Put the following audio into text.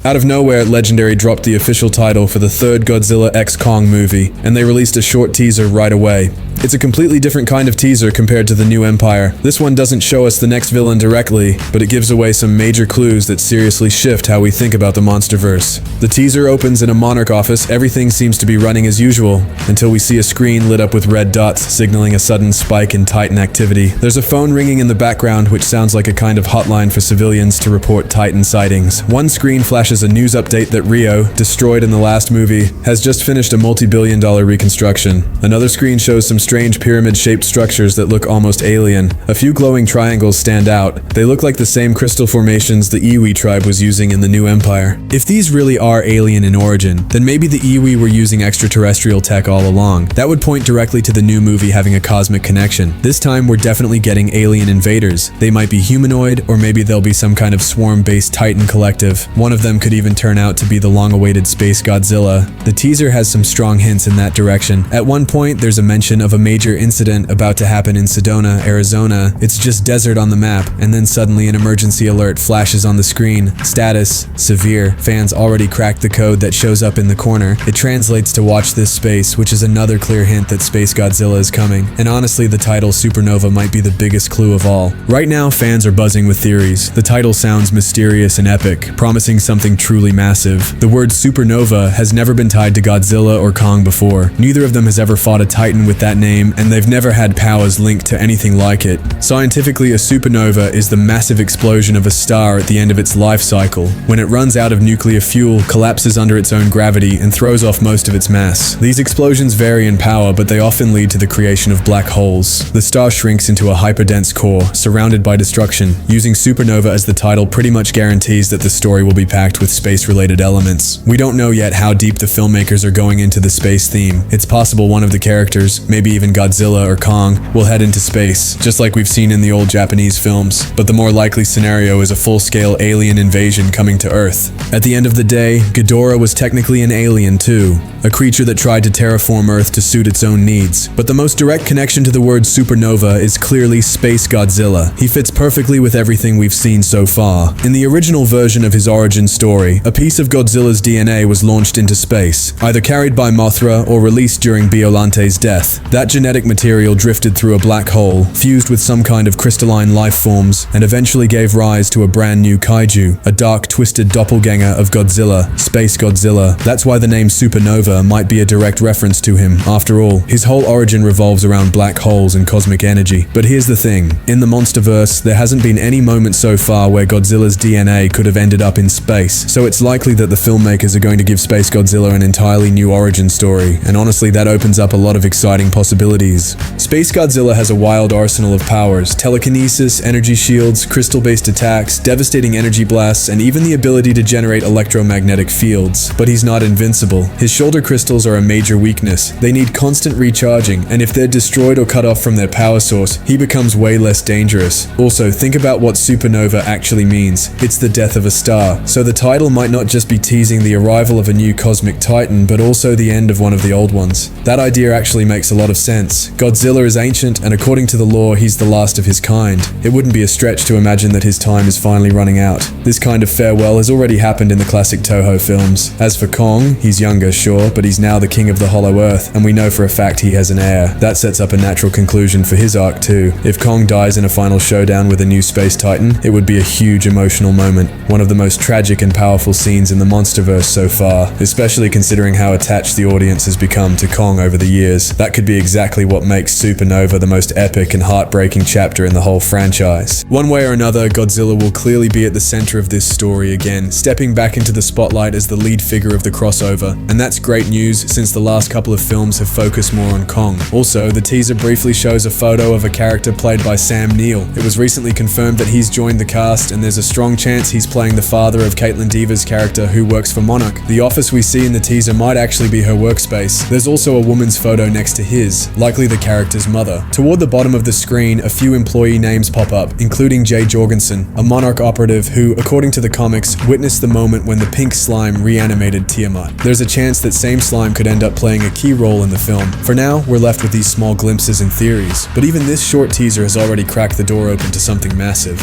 Out of nowhere, Legendary dropped the official title for the third Godzilla x Kong movie, and they released a short teaser right away. It's a completely different kind of teaser compared to the New Empire. This one doesn't show us the next villain directly, but it gives away some major clues that seriously shift how we think about the monsterverse. The teaser opens in a Monarch office. Everything seems to be running as usual, until we see a screen lit up with red dots, signaling a sudden spike in Titan activity. There's a phone ringing in the background, which sounds like a kind of hotline for civilians to report Titan sightings. One screen flashes a news update that Rio, destroyed in the last movie, has just finished a multi-billion-dollar reconstruction. Another screen shows some strange pyramid-shaped structures that look almost alien. A few glowing triangles stand out. They look like the same crystal formations the Iwi tribe was using in the New Empire. If these really are alien in origin, then maybe the Iwi were using extraterrestrial tech all along. That would point directly to the new movie having a cosmic connection. This time we're definitely getting alien invaders. They might be humanoid, or maybe they'll be some kind of swarm-based Titan collective. One of them could even turn out to be the long-awaited Space Godzilla. The teaser has some strong hints in that direction. At one point, there's a mention of a major incident about to happen in Sedona, Arizona. It's just desert on the map, and then suddenly an emergency alert flashes on the screen. Status: severe. Fans already cracked the code that shows up in the corner. It translates to watch this space, which is another clear hint that Space Godzilla is coming. And honestly, the title Supernova might be the biggest clue of all. Right now, fans are buzzing with theories. The title sounds mysterious and epic, promising something truly massive. The word Supernova has never been tied to Godzilla or Kong before. Neither of them has ever fought a Titan with that name, and they've never had powers linked to anything like it. Scientifically, a supernova is the massive explosion of a star at the end of its life cycle. When it runs out of nuclear fuel, collapses under its own gravity, and throws off most of its mass. These explosions vary in power, but they often lead to the creation of black holes. The star shrinks into a hyperdense core, surrounded by destruction. Using supernova as the title pretty much guarantees that the story will be packed with space-related elements. We don't know yet how deep the filmmakers are going into the space theme. It's possible one of the characters, maybe even Godzilla or Kong, will head into space, just like we've seen in the old Japanese films. But the more likely scenario is a full-scale alien invasion coming to Earth. At the end of the day, Ghidorah was technically an alien too, a creature that tried to terraform Earth to suit its own needs. But the most direct connection to the word supernova is clearly Space Godzilla. He fits perfectly with everything we've seen so far. In the original version of his origin story, a piece of Godzilla's DNA was launched into space, either carried by Mothra or released during Biolante's death. That genetic material drifted through a black hole, fused with some kind of crystalline life forms, and eventually gave rise to a brand new kaiju, a dark, twisted doppelganger of Godzilla, Space Godzilla. That's why the name Supernova might be a direct reference to him. After all, his whole origin revolves around black holes and cosmic energy. But here's the thing, in the monsterverse, there hasn't been any moment so far where Godzilla's DNA could have ended up in space, so it's likely that the filmmakers are going to give Space Godzilla an entirely new origin story, and honestly that opens up a lot of exciting possibilities. Space Godzilla has a wild arsenal of powers: telekinesis, energy shields, crystal-based attacks, devastating energy blasts, and even the ability to generate electromagnetic fields. But he's not invincible. His shoulder crystals are a major weakness. They need constant recharging, and if they're destroyed or cut off from their power source, he becomes way less dangerous. Also, think about what supernova actually means. It's the death of a star. So the title might not just be teasing the arrival of a new cosmic titan, but also the end of one of the old ones. That idea actually makes a lot of sense. Godzilla is ancient, and according to the lore, he's the last of his kind. It wouldn't be a stretch to imagine that his time is finally running out. This kind of farewell has already happened in the classic Toho films. As for Kong, he's younger, sure, but he's now the king of the Hollow Earth, and we know for a fact he has an heir. That sets up a natural conclusion for his arc too. If Kong dies in a final showdown with a new space titan, it would be a huge emotional moment. One of the most tragic and powerful scenes in the monsterverse so far, especially considering how attached the audience has become to Kong over the years. That could be exactly what makes Supernova the most epic and heartbreaking chapter in the whole franchise. One way or another, Godzilla will clearly be at the center of this story again, stepping back into the spotlight as the lead figure of the crossover. And that's great news, since the last couple of films have focused more on Kong. Also, the teaser briefly shows a photo of a character played by Sam Neill. It was recently confirmed that he's joined the cast, and there's a strong chance he's playing the father of Caitlin Dever's character who works for Monarch. The office we see in the teaser might actually be her workspace. There's also a woman's photo next to his, likely the character's mother. Toward the bottom of the screen, a few employee names pop up, including Jay Jorgensen, a Monarch operative who, according to the comics, witnessed the moment when the pink slime reanimated Tiamat. There's a chance that same slime could end up playing a key role in the film. For now, we're left with these small glimpses and theories, but even this short teaser has already cracked the door open to something massive.